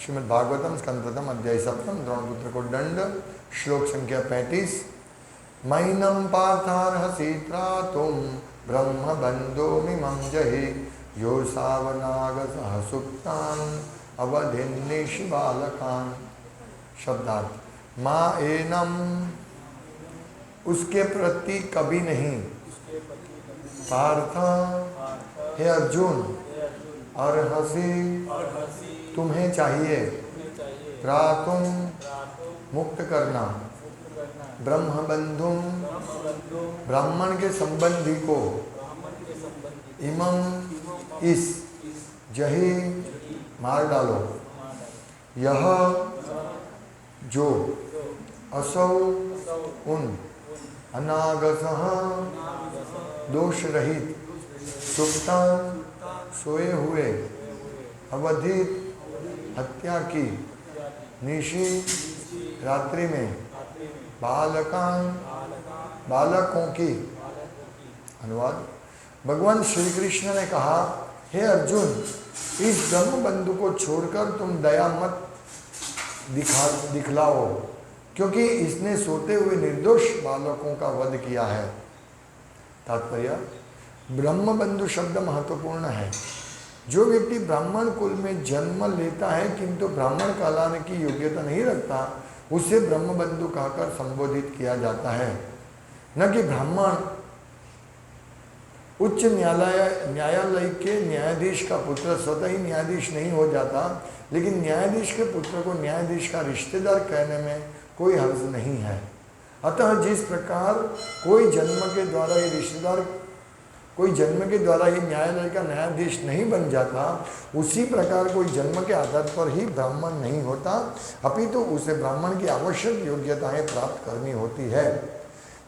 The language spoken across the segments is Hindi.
श्रीमद् भागवतम स्कंद प्रथम अध्याय सप्तम द्रोणपुत्र को दंड श्लोक संख्या 35। मैनम पार्थार्हसि त्रातुम ब्रह्म बंधोमिमं जहि यो सावनाग सहसुप्तान अवधिन्निषि बालकान। शब्दार्थ माँ एनम उसके प्रति कभी नहीं, पार्थ हे अर्जुन, अर्हसि तुम्हें चाहिए, त्रातुम मुक्त करना, ब्रह्म बंधुम ब्राह्मण के संबंधी को, इमं इस, जही मार डालो, यह जो, असौ उन, अनागसः दोष रहित, सुप्तान सोए हुए, अवधित हत्या की, निशी रात्रि में, बालकान बालकों की। अनुवाद। भगवान श्री कृष्ण ने कहा, हे अर्जुन, इस ब्रह्म बंधु को छोड़कर तुम दया मत दिखलाओ, क्योंकि इसने सोते हुए निर्दोष बालकों का वध किया है। तात्पर्य, ब्रह्म बंधु शब्द महत्वपूर्ण है। जो व्यक्ति ब्राह्मण कुल में जन्म लेता है किंतु ब्राह्मण कहलाने की योग्यता नहीं रखता, उसे ब्रह्म बंधु कहकर संबोधित किया जाता है। न कि ब्राह्मण उच्च न्यायालय के न्यायाधीश का पुत्र स्वतः ही न्यायाधीश नहीं हो जाता, लेकिन न्यायाधीश के पुत्र को न्यायाधीश का रिश्तेदार कहने में कोई हर्ज नहीं है। अतः जिस प्रकार कोई जन्म के द्वारा ही न्यायालय का न्यायाधीश नहीं बन जाता, उसी प्रकार कोई जन्म के आधार पर ही ब्राह्मण नहीं होता, अपितु उसे ब्राह्मण की आवश्यक योग्यताएं प्राप्त करनी होती है।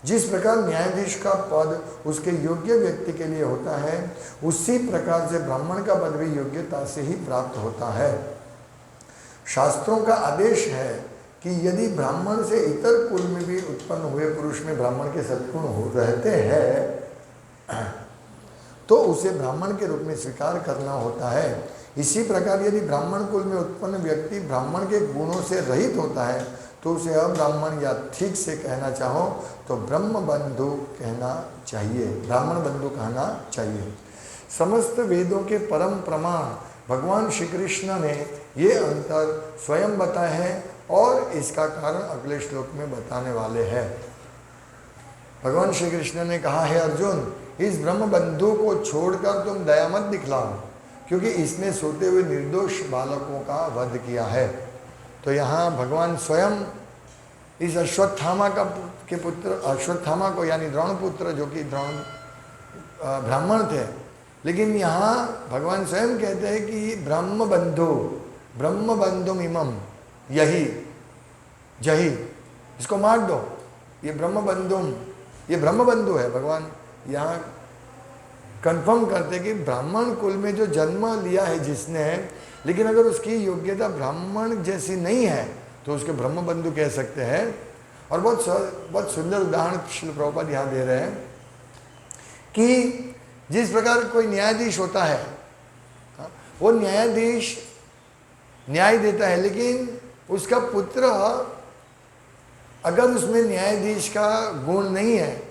जिस प्रकार न्यायाधीश का पद उसके योग्य व्यक्ति के लिए होता है, उसी प्रकार से ब्राह्मण का पद भी योग्यता से ही प्राप्त होता है। शास्त्रों का आदेश है कि यदि ब्राह्मण से इतर कुल में भी उत्पन्न हुए पुरुष में ब्राह्मण के सद्गुण रहते हैं तो उसे ब्राह्मण के रूप में स्वीकार करना होता है। इसी प्रकार यदि ब्राह्मण कुल में उत्पन्न व्यक्ति ब्राह्मण के गुणों से रहित होता है तो उसे अब्राह्मण, या ठीक से कहना चाहो तो ब्रह्म बंधु कहना चाहिए, ब्राह्मण बंधु कहना चाहिए। समस्त वेदों के परम प्रमाण भगवान श्री कृष्ण ने ये अंतर स्वयं बताए हैं और इसका कारण अगले श्लोक में बताने वाले हैं। भगवान श्री कृष्ण ने कहा, हे अर्जुन, इस ब्रह्म बंधु को छोड़कर तुम दया मत दिखलाओ, क्योंकि इसने सोते हुए निर्दोष बालकों का वध किया है। तो यहाँ भगवान स्वयं इस अश्वत्थामा के पुत्र, अश्वत्थामा को यानी द्रोणपुत्र, जो कि ब्राह्मण थे, लेकिन यहाँ भगवान स्वयं कहते हैं कि ब्रह्म बंधु इमम, यही जही, इसको मार दो, ये ब्रह्म बंधु है। भगवान यहाँ कंफर्म करते कि ब्राह्मण कुल में जो जन्म लिया है जिसने, लेकिन अगर उसकी योग्यता ब्राह्मण जैसी नहीं है तो उसके ब्रह्म बंधु कह सकते हैं। और बहुत सुंदर उदाहरण श्रील प्रभुपाद यहाँ दे रहे हैं कि जिस प्रकार कोई न्यायाधीश होता है, वो न्यायाधीश न्याय देता है, लेकिन उसका पुत्र अगर उसमें न्यायाधीश का गुण नहीं है,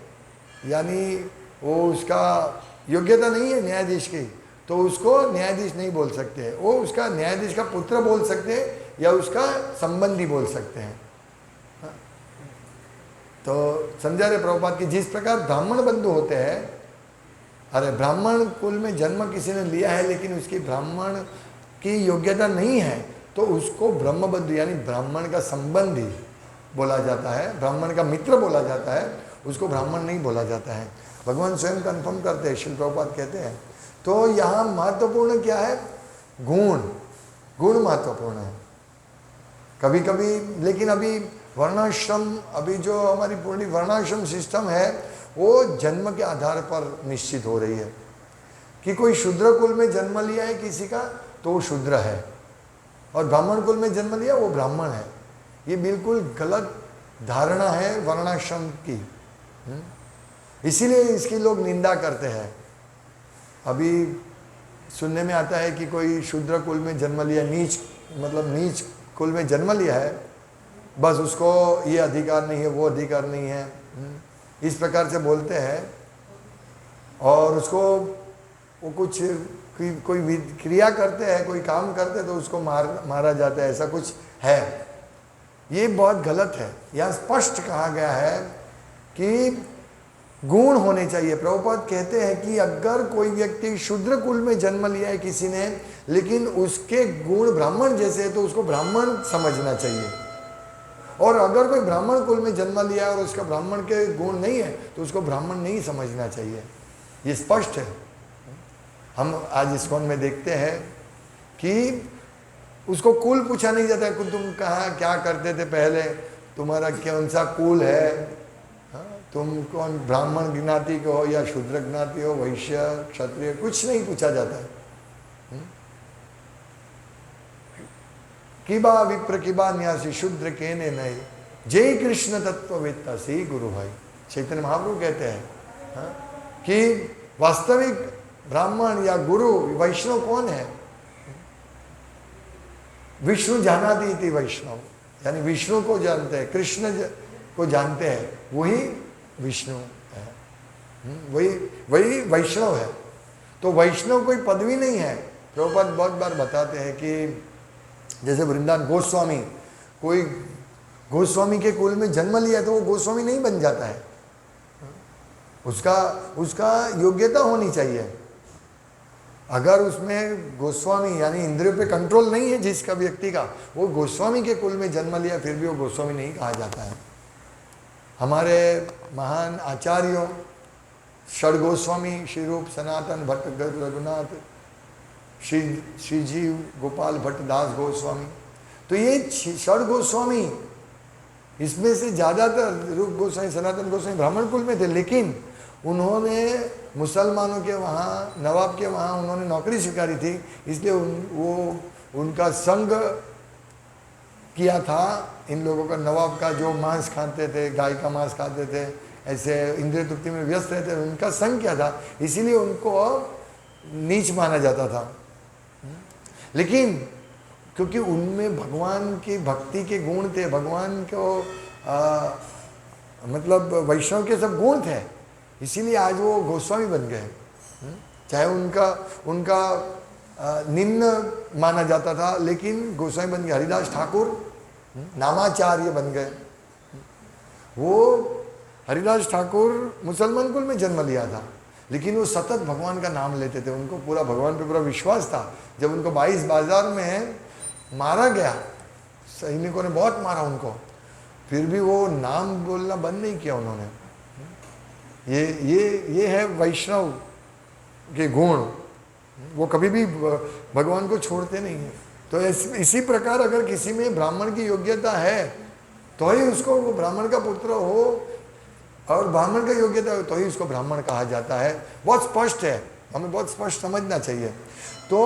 यानी वो उसका योग्यता नहीं है न्यायाधीश की, तो उसको न्यायाधीश नहीं बोल सकते। वो उसका न्यायाधीश का पुत्र बोल सकते हैं या उसका संबंधी बोल सकते हैं। तो समझा रहे प्रभुपाद कि जिस प्रकार ब्राह्मण बंधु होते हैं, अरे ब्राह्मण कुल में जन्म किसी ने लिया है लेकिन उसकी ब्राह्मण की योग्यता नहीं है, तो उसको ब्रह्म बंधु यानी ब्राह्मण का संबंधी बोला जाता है, ब्राह्मण का मित्र बोला जाता है, उसको ब्राह्मण नहीं बोला जाता है। भगवान स्वयं कन्फर्म करते हैं, श्रील प्रभुपाद कहते हैं। तो यहाँ महत्वपूर्ण क्या है? गुण महत्वपूर्ण है कभी कभी। लेकिन अभी वर्णाश्रम, अभी जो हमारी पूरी वर्णाश्रम सिस्टम है वो जन्म के आधार पर निश्चित हो रही है कि कोई शूद्र कुल में जन्म लिया है किसी का तो वो शूद्र है, और ब्राह्मण कुल में जन्म लिया वो ब्राह्मण है। ये बिल्कुल गलत धारणा है वर्णाश्रम की, इसीलिए इसकी लोग निंदा करते हैं। अभी सुनने में आता है कि कोई शूद्र कुल में जन्म लिया, नीच मतलब नीच कुल में जन्म लिया है, बस उसको ये अधिकार नहीं है, वो अधिकार नहीं है, इस प्रकार से बोलते हैं। और उसको वो कुछ कोई क्रिया करते हैं, कोई काम करते हैं तो उसको मारा जाता है, ऐसा कुछ है। ये बहुत गलत है। यहाँ स्पष्ट कहा गया है कि गुण होने चाहिए। प्रभुपाद कहते हैं कि अगर कोई व्यक्ति शूद्र कुल में जन्म लिया है किसी ने, लेकिन उसके गुण ब्राह्मण जैसे है तो उसको ब्राह्मण समझना चाहिए। और अगर कोई ब्राह्मण कुल में जन्म लिया और उसका ब्राह्मण के गुण नहीं है तो उसको ब्राह्मण नहीं समझना चाहिए। ये स्पष्ट है। हम आज इस्कॉन में देखते हैं कि उसको कुल पूछा नहीं जाता है, तुम कहाँ क्या करते थे पहले, तुम्हारा कौन सा कुल है, तुम कौन ब्राह्मण ज्ञाति के हो या शूद्र ज्ञाति हो, वैश्य क्षत्रिय, कुछ नहीं पूछा जाता है। किबा विप्र किबा न्यासी शूद्र केने नहीं, जय कृष्ण तत्ववेत्ता सी गुरु भाई। चैतन्य महाप्रभु कहते हैं कि वास्तविक ब्राह्मण या गुरु वैष्णव कौन है? विष्णु जानाति इति वैष्णव, यानी विष्णु को जानते हैं, कृष्ण को जानते हैं, वही विष्णु है, वही वैष्णव है। तो वैष्णव कोई पदवी नहीं है। प्रभुपाद बहुत बार बताते हैं कि जैसे वृंदावन गोस्वामी, कोई गोस्वामी के कुल में जन्म लिया तो वो गोस्वामी नहीं बन जाता है, उसका योग्यता होनी चाहिए। अगर उसमें गोस्वामी यानी इंद्रियों पे कंट्रोल नहीं है जिसका व्यक्ति का, वो गोस्वामी के कुल में जन्म लिया फिर भी वो गोस्वामी नहीं कहा जाता है। हमारे महान आचार्यों षड गोस्वामी, श्री रूप सनातन भट्ट रघुनाथ, श्री जीव गोपाल भट्ट दास गोस्वामी, तो ये षड गोस्वामी, इसमें से ज़्यादातर रूप गोस्वामी सनातन गोस्वामी ब्राह्मण कुल में थे, लेकिन उन्होंने मुसलमानों के वहाँ, नवाब के वहाँ उन्होंने नौकरी स्वीकारी थी, इसलिए वो उनका संग किया था इन लोगों का, नवाब का, जो मांस खाते थे, गाय का मांस खाते थे, ऐसे इंद्रिय तृप्ति में व्यस्त रहते थे, उनका संग किया था, इसीलिए उनको नीच माना जाता था। लेकिन क्योंकि उनमें भगवान की भक्ति के गुण थे, भगवान को मतलब वैष्णव के सब गुण थे, इसीलिए आज वो गोस्वामी बन गए। चाहे उनका निम्न माना जाता था, लेकिन गोस्वामी बन गए। हरिदास ठाकुर नामाचार्य बन गए। वो हरिदास ठाकुर मुसलमान कुल में जन्म लिया था, लेकिन वो सतत भगवान का नाम लेते थे, उनको पूरा भगवान पे पूरा विश्वास था। जब उनको 22 बाजार में मारा गया, सैनिकों ने बहुत मारा उनको, फिर भी वो नाम बोलना बंद नहीं किया उन्होंने। ये है वैष्णव के गुण, वो कभी भी भगवान को छोड़ते नहीं हैं। तो इसी प्रकार अगर किसी में ब्राह्मण की योग्यता है तो ही उसको वो ब्राह्मण का पुत्र हो, और ब्राह्मण का योग्यता हो तो ही उसको ब्राह्मण कहा जाता है। बहुत स्पष्ट है, हमें बहुत स्पष्ट समझना चाहिए। तो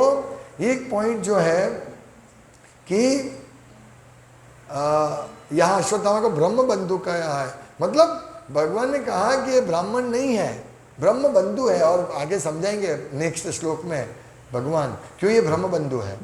एक पॉइंट जो है कि यहाँ अश्वत्थामा को ब्रह्म बंधु कहा है, मतलब भगवान ने कहा कि ये ब्राह्मण नहीं है, ब्रह्म बंधु है। और आगे समझाएंगे नेक्स्ट श्लोक में भगवान क्यों ये ब्रह्म बंधु है।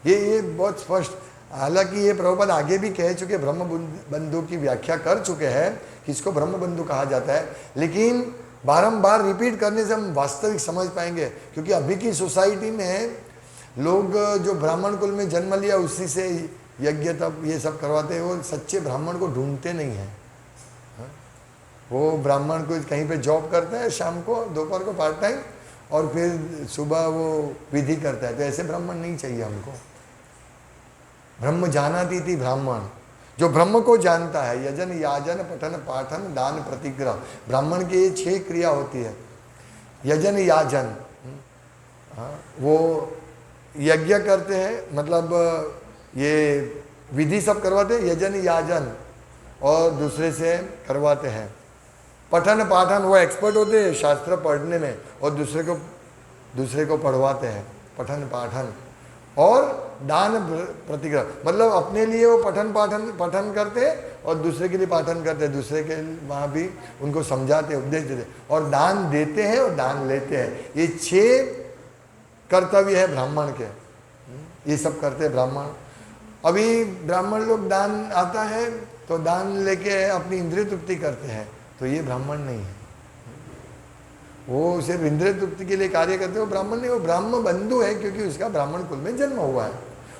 ये बहुत स्पष्ट, हालांकि ये प्रभुपाद आगे भी कह चुके, ब्रह्म बंधु की व्याख्या कर चुके हैं कि इसको ब्रह्म बंधु कहा जाता है, लेकिन बारंबार रिपीट करने से हम वास्तविक समझ पाएंगे। क्योंकि अभी की सोसाइटी में लोग जो ब्राह्मण कुल में जन्म लिया उसी से यज्ञ तब ये सब करवाते हैं, वो सच्चे ब्राह्मण को ढूंढते नहीं हैं। वो ब्राह्मण को कहीं पे जॉब करता है, शाम को दोपहर को पार्ट टाइम, और फिर सुबह वो विधि करता है। तो ऐसे ब्राह्मण नहीं चाहिए हमको। ब्रह्म जानाति थी ब्राह्मण, जो ब्रह्म को जानता है। यजन याजन पठन पाठन दान प्रतिग्रह, ब्राह्मण की ये 6 क्रिया होती है। यजन याजन, वो यज्ञ करते हैं, मतलब ये विधि सब करवाते हैं, यजन याजन, और दूसरे से करवाते हैं। पठन पाठन, वो एक्सपर्ट होते हैं शास्त्र पढ़ने में, और दूसरे को पढ़वाते हैं, पठन पाठन। और दान प्रतिग्रह, मतलब अपने लिए वो पठन करते हैं और दूसरे के लिए पाठन करते हैं, दूसरे के वहाँ भी उनको समझाते, उपदेश देते, और दान देते हैं और दान लेते हैं। ये 6 कर्तव्य है ब्राह्मण के। ये सब करते हैं ब्राह्मण। अभी ब्राह्मण लोग दान आता है तो दान लेके अपनी इंद्रिय तृप्ति करते हैं, तो ये ब्राह्मण नहीं है। वो सिर्फ इंद्रिय तृप्ति के लिए कार्य करते हैं, वो ब्राह्मण नहीं, वो ब्राह्मण बंधु है, क्योंकि उसका ब्राह्मण कुल में जन्म हुआ है,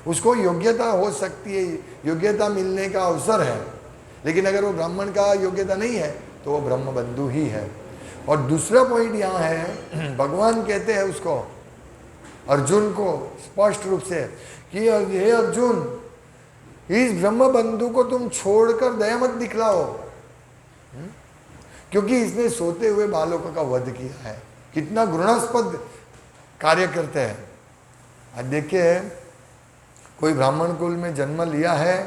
उसको योग्यता हो सकती है, योग्यता मिलने का अवसर है। लेकिन अगर वो ब्राह्मण का योग्यता नहीं है तो वो ब्रह्म बंधु ही है। और दूसरा पॉइंट यहाँ है, भगवान कहते हैं उसको, अर्जुन को स्पष्ट रूप से कि हे अर्जुन, इस ब्रह्म बंधु को तुम छोड़कर दया मत दिखलाओ, क्योंकि इसने सोते हुए बालकों का वध किया है। कितना घृणास्पद कार्य करते हैं। आज देखिए, कोई ब्राह्मण कुल में जन्म लिया है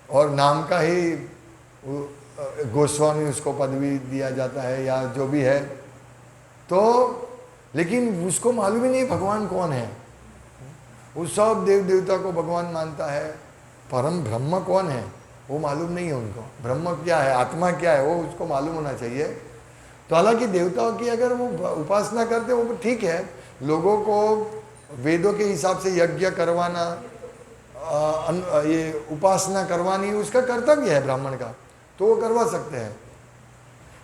और नाम का ही गोस्वामी उसको पदवी दिया जाता है या जो भी है, तो लेकिन उसको मालूम ही नहीं भगवान कौन है। वो सब देव देवता को भगवान मानता है, परम ब्रह्म कौन है वो मालूम नहीं है उनको। ब्रह्म क्या है, आत्मा क्या है, वो उसको मालूम होना चाहिए। तो हालांकि देवताओं की अगर वो उपासना करते वो ठीक है, लोगों को वेदों के हिसाब से यज्ञ करवाना, ये उपासना करवानी उसका कर्तव्य है ब्राह्मण का, तो वो करवा सकते हैं।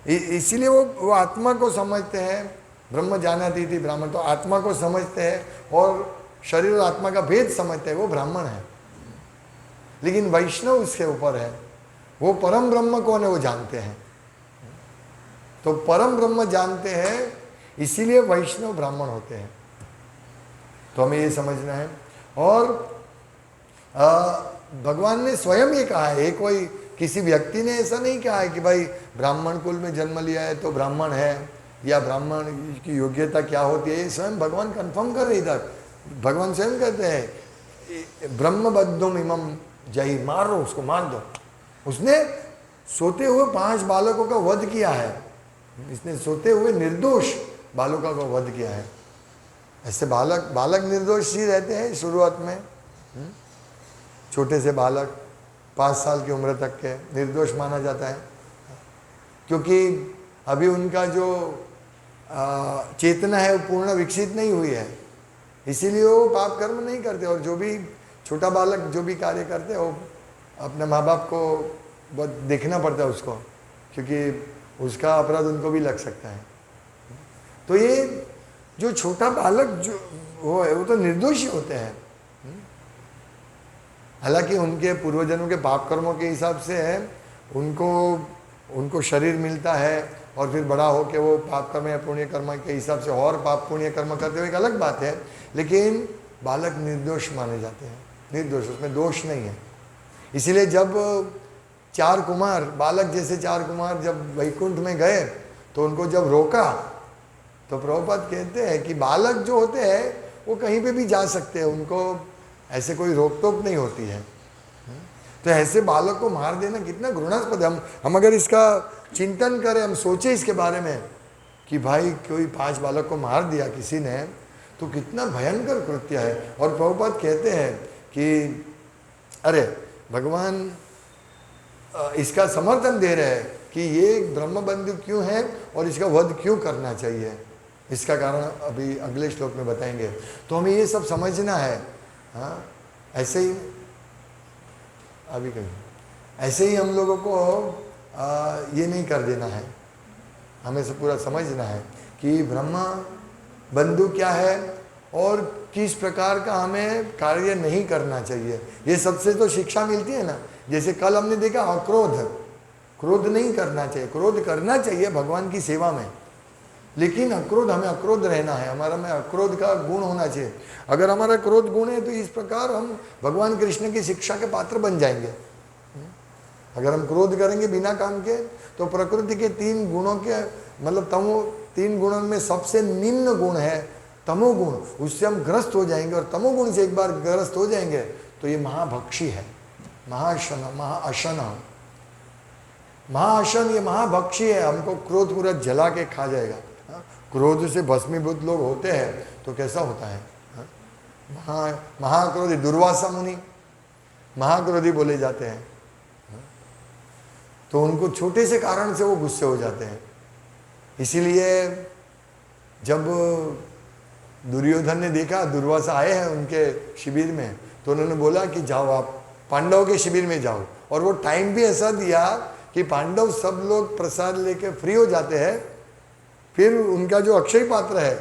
इसीलिए वो आत्मा को समझते हैं। ब्रह्म जानाती थी ब्राह्मण, तो आत्मा को समझते हैं और शरीर और आत्मा का भेद समझते हैं, वो ब्राह्मण है। लेकिन वैष्णव उसके ऊपर है, वो परम ब्रह्म कौन है वो जानते हैं। तो परम ब्रह्म जानते हैं, इसीलिए वैष्णव ब्राह्मण होते हैं। तो हमें ये समझना है। और भगवान ने स्वयं ये कहा है, कोई किसी व्यक्ति ने ऐसा नहीं कहा है कि भाई ब्राह्मण कुल में जन्म लिया है तो ब्राह्मण है, या ब्राह्मण की योग्यता क्या होती है, ये स्वयं भगवान कंफर्म कर रहे। इधर भगवान स्वयं कहते हैं, ब्रह्म बद्धुम इमम जय, मारो उसको, मार दो। उसने सोते हुए 5 बालकों का वध किया है। इसने सोते हुए निर्दोष बालकों का वध किया है। ऐसे बालक निर्दोष ही रहते हैं शुरुआत में। छोटे से बालक 5 साल की उम्र तक के निर्दोष माना जाता है, क्योंकि अभी उनका जो चेतना है वो पूर्ण विकसित नहीं हुई है, इसीलिए वो पाप कर्म नहीं करते। और जो भी छोटा बालक जो भी कार्य करते हैं, वो अपने माँ बाप को बहुत देखना पड़ता है उसको, क्योंकि उसका अपराध उनको भी लग सकता है। तो ये जो छोटा बालक जो वो तो निर्दोषी होते हैं। हालांकि उनके पूर्वजन्मों के पाप कर्मों के हिसाब से है, उनको शरीर मिलता है, और फिर बड़ा हो के वो पाप कर्म या पुण्य कर्म के हिसाब से और पाप पुण्य कर्म करते हुए एक अलग बात है। लेकिन बालक निर्दोष माने जाते हैं, निर्दोष, उसमें दोष नहीं है। इसीलिए जब 4 कुमार, बालक जैसे 4 कुमार जब वैकुंठ में गए तो उनको जब रोका, तो प्रभुपाद कहते हैं कि बालक जो होते हैं वो कहीं पे भी जा सकते हैं, उनको ऐसे कोई रोक टोक नहीं होती है। तो ऐसे बालक को मार देना कितना घृणास्पद है। हम अगर इसका चिंतन करें, हम सोचें इसके बारे में कि भाई कोई 5 बालक को मार दिया किसी ने, तो कितना भयंकर कृत्य है। और प्रभुपाद कहते हैं कि अरे भगवान इसका समर्थन दे रहे हैं कि ये ब्रह्म बंधु क्यों है और इसका वध क्यों करना चाहिए। इसका कारण अभी अगले श्लोक में बताएंगे। तो हमें ये सब समझना है। हाँ, ऐसे ही अभी कहीं ऐसे ही हम लोगों को ये नहीं कर देना है, हमें से पूरा समझना है कि ब्रह्म बंधु क्या है और किस प्रकार का हमें कार्य नहीं करना चाहिए। ये सबसे तो शिक्षा मिलती है ना। जैसे कल हमने देखा अक्रोध, क्रोध नहीं करना चाहिए, क्रोध करना चाहिए भगवान की सेवा में, लेकिन अक्रोध, हमें अक्रोध रहना है, हमारा में अक्रोध का गुण होना चाहिए। अगर हमारा क्रोध गुण है तो इस प्रकार हम भगवान कृष्ण की शिक्षा के पात्र बन जाएंगे। अगर हम क्रोध करेंगे बिना काम के, तो प्रकृति के 3 गुणों के मतलब 3 गुणों में सबसे निम्न गुण है तमोगुण, उससे हम ग्रस्त हो जाएंगे। और तमोगुण से एक बार ग्रस्त हो जाएंगे तो ये महाभक्षी है, महाशन, महाअशन, महाअशन, ये महाभक्षी है, हमको क्रोध पूरा जला के खा जाएगा। क्रोध से भस्मीभूत लोग होते हैं तो कैसा होता है। महाक्रोधी, दुर्वासा मुनि महाक्रोधी बोले जाते हैं। तो उनको छोटे से कारण से वो गुस्से हो जाते हैं। इसीलिए जब दुर्योधन ने देखा दुर्वासा आए हैं उनके शिविर में, तो उन्होंने बोला कि जाओ आप पांडवों के शिविर में जाओ। और वो टाइम भी ऐसा दिया कि पांडव सब लोग प्रसाद लेके फ्री हो जाते हैं, फिर उनका जो अक्षय पात्र है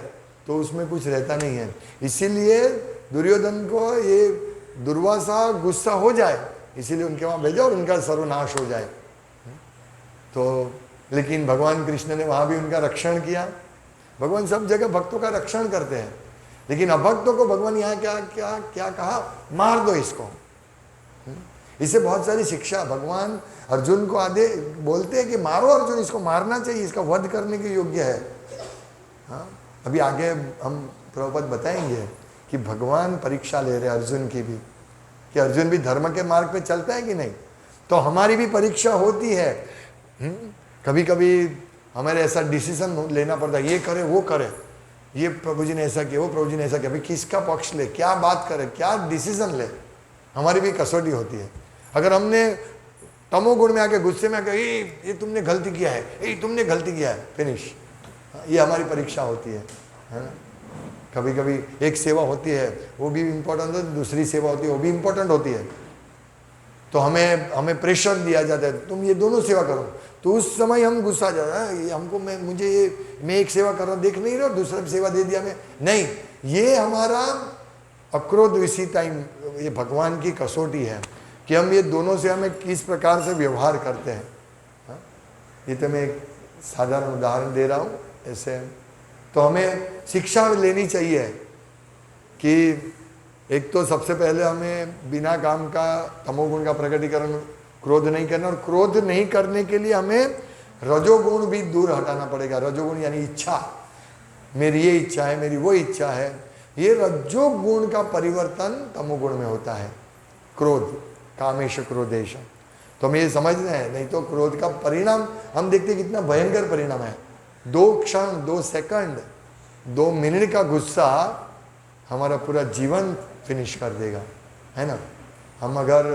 तो उसमें कुछ रहता नहीं है। इसीलिए दुर्योधन को ये दुर्वासा गुस्सा हो जाए, इसीलिए उनके वहाँ भेजा और उनका सर्वनाश हो जाए। तो लेकिन भगवान कृष्ण ने वहाँ भी उनका रक्षण किया। भगवान सब जगह भक्तों का रक्षण करते हैं, लेकिन अभक्तों को भगवान यहाँ क्या क्या क्या कहा, मार दो इसको। इससे बहुत सारी शिक्षा भगवान अर्जुन को आदे बोलते हैं कि मारो अर्जुन, इसको मारना चाहिए, इसका वध करने के योग्य है। हाँ, अभी आगे हम प्रभुपद बताएंगे कि भगवान परीक्षा ले रहे अर्जुन की भी, कि अर्जुन भी धर्म के मार्ग पे चलता है कि नहीं। तो हमारी भी परीक्षा होती है। कभी कभी हमारे ऐसा डिसीजन लेना पड़ता है, ये करे वो करे, ये प्रभु जी ने ऐसा किया, वो प्रभु जी ने ऐसा किया, अभी किसका पक्ष ले, क्या बात करे, क्या डिसीजन ले, हमारी भी कसौटी होती है। अगर हमने तमोगुण में आके गुस्से में आके ये तुमने गलती किया है, ये तुमने गलती किया है, फिनिश, ये हमारी परीक्षा होती है ना। कभी कभी एक सेवा होती है वो भी इम्पोर्टेंट है, दूसरी सेवा होती है वो भी इम्पोर्टेंट होती है, तो हमें प्रेशर दिया जाता है तुम ये दोनों सेवा करो, तो उस समय हम गुस्सा जाता है, ये हमको मैं एक सेवा कर रहा हूँ, देख नहीं रहा, दूसरा सेवा दे दिया मैं, नहीं, ये हमारा अक्रोध इसी टाइम, ये भगवान की कसौटी है कि हम ये दोनों से हमें किस प्रकार से व्यवहार करते हैं। हाँ? ये तो मैं एक साधारण उदाहरण दे रहा हूँ ऐसे। तो हमें शिक्षा लेनी चाहिए कि एक तो सबसे पहले हमें बिना काम का तमोगुण का प्रकटीकरण, क्रोध नहीं करना, और क्रोध नहीं करने के लिए हमें रजोगुण भी दूर हटाना पड़ेगा। रजोगुण यानी इच्छा, मेरी ये इच्छा है, मेरी वो इच्छा है, ये रजोगुण का परिवर्तन तमोगुण में होता है। क्रोध, कामेश क्रोधेश, तो हमें ये समझना है, नहीं तो क्रोध का परिणाम हम देखते हैं कितना भयंकर परिणाम है। 2 क्षण, 2 सेकंड, 2 मिनट का गुस्सा हमारा पूरा जीवन फिनिश कर देगा, है ना। हम अगर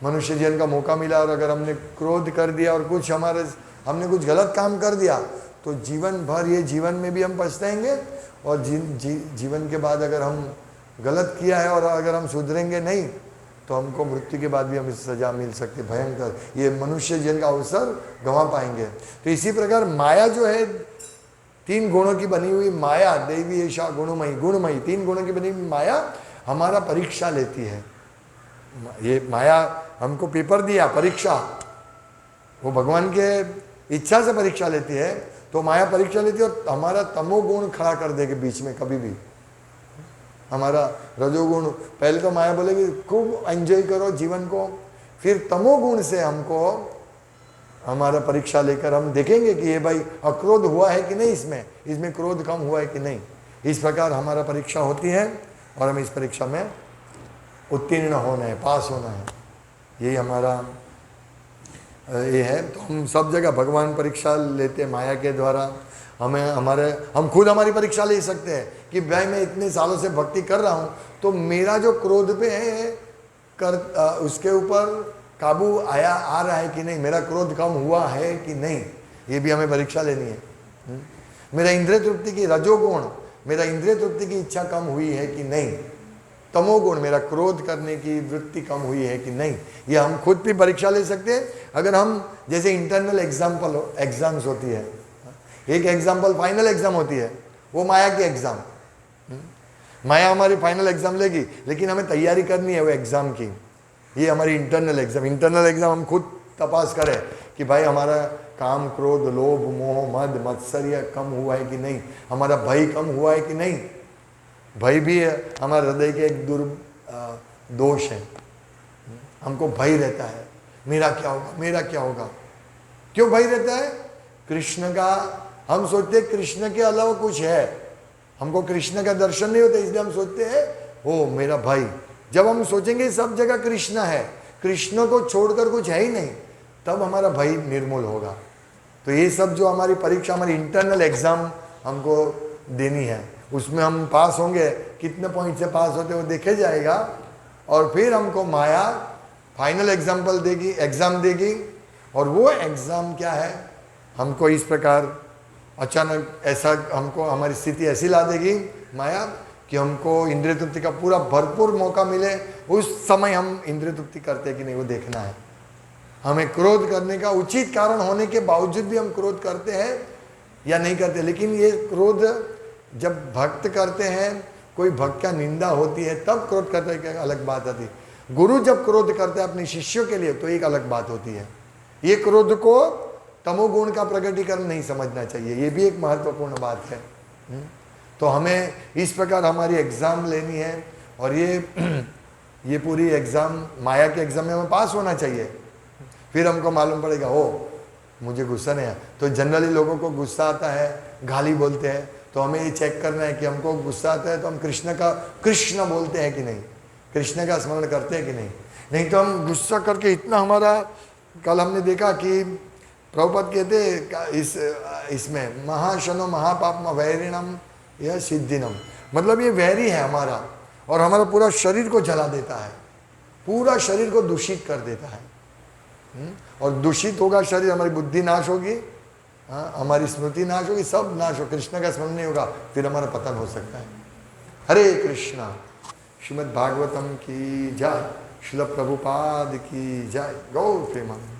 मनुष्य जीवन का मौका मिला और अगर हमने क्रोध कर दिया और कुछ हमने कुछ गलत काम कर दिया, तो जीवन भर ये जीवन में भी हम पछताएंगे, और जीवन के बाद अगर हम गलत किया है और अगर हम सुधरेंगे नहीं, तो हमको मृत्यु के बाद भी हमें सजा मिल सकती है, भयंकर, ये मनुष्य जीवन का अवसर गंवा पाएंगे। तो इसी प्रकार माया जो है 3 गुणों की बनी हुई माया, देवी ऐशा गुणमयी, गुणमयी 3 गुणों की बनी हुई माया हमारा परीक्षा लेती है। ये माया हमको पेपर दिया परीक्षा, वो भगवान के इच्छा से परीक्षा लेती है, तो माया परीक्षा लेती है और हमारा तमोगुण खड़ा कर देगी बीच में। कभी भी हमारा रजोगुण, पहले तो माया बोलेगी खूब एंजॉय करो जीवन को, फिर तमोगुण से हमको हमारा परीक्षा लेकर हम देखेंगे कि ये भाई अक्रोध हुआ है कि नहीं, इसमें क्रोध कम हुआ है कि नहीं। इस प्रकार हमारा परीक्षा होती है और हमें इस परीक्षा में उत्तीर्ण होना है, पास होना है, यही हमारा ये है। तो हम सब जगह भगवान परीक्षा लेते हैं माया के द्वारा। हम खुद हमारी परीक्षा ले सकते हैं कि भाई मैं इतने सालों से भक्ति कर रहा हूँ, तो मेरा जो क्रोध पे है उसके ऊपर काबू आ रहा है कि नहीं, मेरा क्रोध कम हुआ है कि नहीं, ये भी हमें परीक्षा लेनी है। मेरा इंद्रिय तृप्ति की रजोगुण, मेरा इंद्रिय तृप्ति की इच्छा कम हुई है कि नहीं, तमोगुण, मेरा क्रोध करने की वृत्ति कम हुई है कि नहीं, ये हम खुद भी परीक्षा ले सकते हैं। अगर हम जैसे इंटरनल एग्जाम्स होती है, एक एग्जाम्पल फाइनल एग्जाम होती है, वो माया की एग्जाम, माया हमारी फाइनल एग्जाम लेगी, लेकिन हमें तैयारी करनी है वो एग्जाम की। ये हमारी इंटरनल एग्जाम हम खुद तपास करें कि भाई हमारा काम, क्रोध, लोभ, मोह, मद, मत्सर्य कम हुआ है कि नहीं, हमारा भय कम हुआ है कि नहीं। भय भी हमारे हृदय के एक दोष है, हमको भय रहता है, मेरा क्या होगा, मेरा क्या होगा। क्यों भय रहता है? कृष्ण का, हम सोचते हैं कृष्ण के अलावा कुछ है, हमको कृष्ण का दर्शन नहीं होता, इसलिए हम सोचते हैं ओ मेरा भाई। जब हम सोचेंगे सब जगह कृष्ण है, कृष्ण को छोड़कर कुछ है ही नहीं, तब हमारा भय निर्मूल होगा। तो ये सब जो हमारी परीक्षा, हमारी इंटरनल एग्जाम हमको देनी है, उसमें हम पास होंगे, कितने पॉइंट से पास होते वो देखे जाएगा, और फिर हमको माया फाइनल एग्जाम देगी। और वो एग्जाम क्या है, हमको इस प्रकार अचानक ऐसा, हमको हमारी स्थिति ऐसी ला देगी माया कि हमको इंद्रिय तृप्ति का पूरा भरपूर मौका मिले, उस समय हम इंद्रिय तृप्ति करते हैं कि नहीं वो देखना है। हमें क्रोध करने का उचित कारण होने के बावजूद भी हम क्रोध करते हैं या नहीं करते। लेकिन ये क्रोध जब भक्त करते हैं, कोई भक्त का निंदा होती है तब क्रोध करते हैं, अलग बात आती है। गुरु जब क्रोध करते हैं अपने शिष्यों के लिए तो एक अलग बात होती है। ये क्रोध को तमोगुण का प्रकटीकरण नहीं समझना चाहिए, ये भी एक महत्वपूर्ण बात है। तो हमें इस प्रकार हमारी एग्ज़ाम लेनी है और ये पूरी एग्ज़ाम माया के एग्ज़ाम में हमें पास होना चाहिए। फिर हमको मालूम पड़ेगा ओ मुझे गुस्सा नहीं आया। तो जनरली लोगों को गुस्सा आता है, गाली बोलते हैं, तो हमें ये चेक करना है कि हमको गुस्सा आता है तो हम कृष्ण बोलते हैं कि नहीं, कृष्ण का स्मरण करते हैं कि नहीं। नहीं तो हम गुस्सा करके इतना हमारा, कल हमने देखा कि प्रभुपद कहते इसमें महाशनो महापापम वैरिणम यह सिद्धिनम, मतलब ये वैरी है हमारा और हमारा पूरा शरीर को जला देता है, पूरा शरीर को दूषित कर देता है। और दूषित होगा शरीर, हमारी बुद्धि नाश होगी, हमारी स्मृति नाश होगी, सब नाश हो, कृष्ण का स्मरण नहीं होगा, फिर हमारा पतन हो सकता है। हरे कृष्णा। श्रीमद् भागवतम की जय, श्रील प्रभुपाद की जय। गौर प्रेमानंद।